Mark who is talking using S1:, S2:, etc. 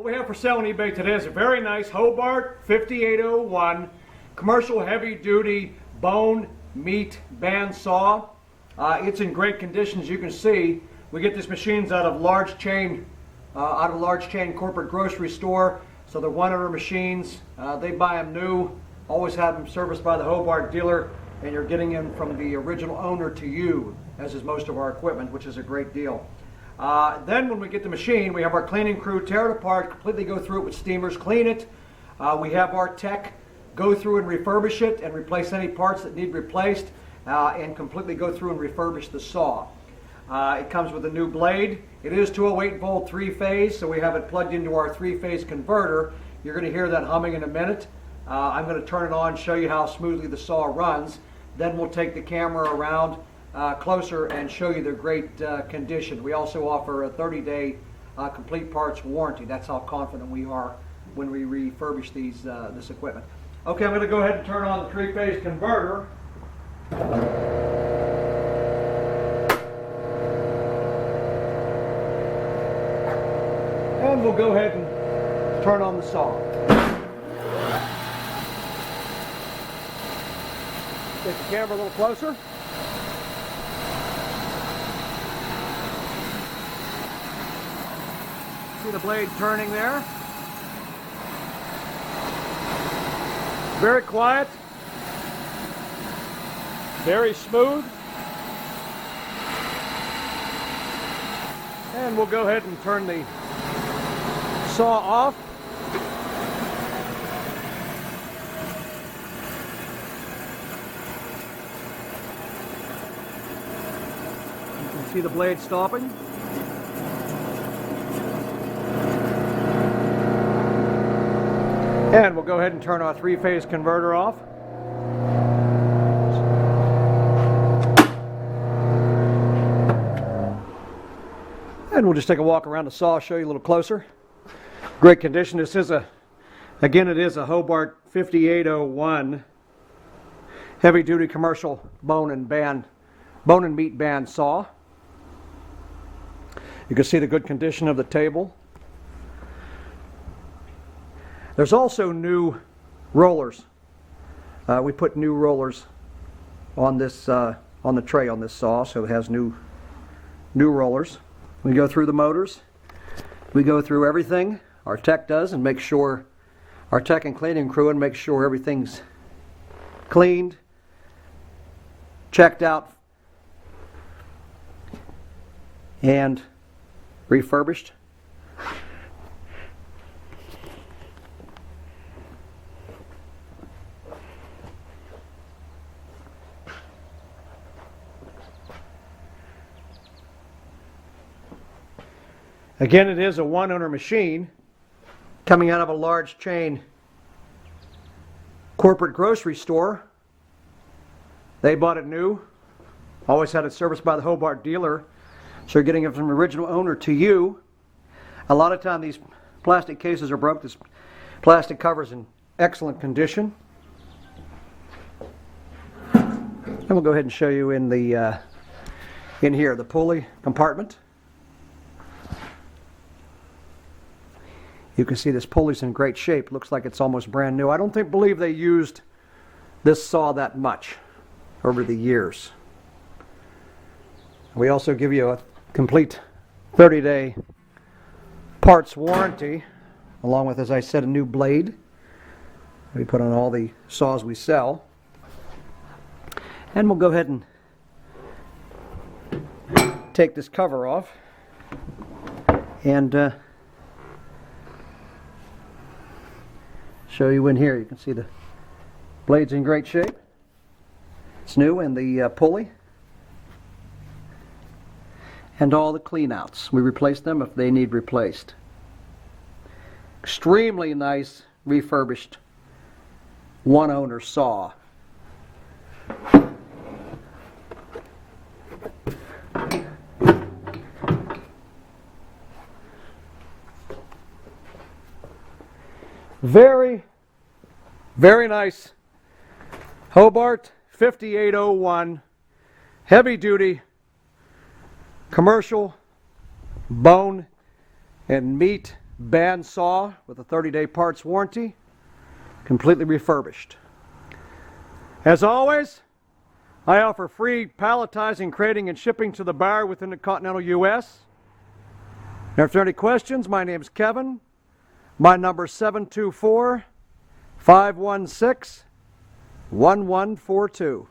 S1: What we have for sale on eBay today is a very nice Hobart 5801 commercial heavy duty bone meat band saw. It's in great condition, as you can see. We get these machines out of large chain corporate grocery store. So they're one-owner machines. They buy them new, always have them serviced by the Hobart dealer, and you're getting them from the original owner to you, as is most of our equipment, which is a great deal. Then when we get the machine, we have our cleaning crew tear it apart, completely go through it with steamers, clean it. We have our tech go through and refurbish it and replace any parts that need replaced, and completely go through and refurbish the saw. It comes with a new blade. It is 208 volt 3-phase, so we have it plugged into our 3-phase converter. You're going to hear that humming in a minute. I'm going to turn it on, show you how smoothly the saw runs. Then we'll take the camera around closer and show you their great condition. We also offer a 30-day complete parts warranty. That's how confident we are when we refurbish this equipment. Okay, I'm going to go ahead and turn on the 3-phase converter. And we'll go ahead and turn on the saw. Get the camera a little closer. See the blade turning there. Very quiet. Very smooth. And we'll go ahead and turn the saw off. You can see the blade stopping. And we'll go ahead and turn our 3-phase converter off. And we'll just take a walk around the saw, show you a little closer. Great condition. This is again, it is a Hobart 5801 heavy duty commercial bone and meat band saw. You can see the good condition of the table. There's also new rollers. We put new rollers on this on the tray on this saw, so it has new rollers. We go through the motors. We go through everything. Our tech does, and make sure our tech and cleaning crew and make sure everything's cleaned, checked out, and refurbished. Again, it is a one-owner machine coming out of a large chain corporate grocery store. They bought it new, always had it serviced by the Hobart dealer, so you're getting it from the original owner to you. A lot of time these plastic cases are broke. This plastic cover is in excellent condition. And we'll go ahead and show you in here the pulley compartment. You can see this pulley's in great shape. Looks like it's almost brand new. I don't believe they used this saw that much over the years. We also give you a complete 30-day parts warranty, along with, as I said, a new blade we put on all the saws we sell. And we'll go ahead and take this cover off and show you in here. You can see the blade's in great shape. It's new, and the pulley and all the cleanouts. We replace them if they need replaced. Extremely nice refurbished one-owner saw. Very, very nice Hobart 5801 heavy duty commercial bone and meat bandsaw with a 30-day parts warranty, completely refurbished. As always, I offer free palletizing, crating, and shipping to the buyer within the continental U.S. Now, if there are any questions, my name is Kevin. My number is 724-516-1142.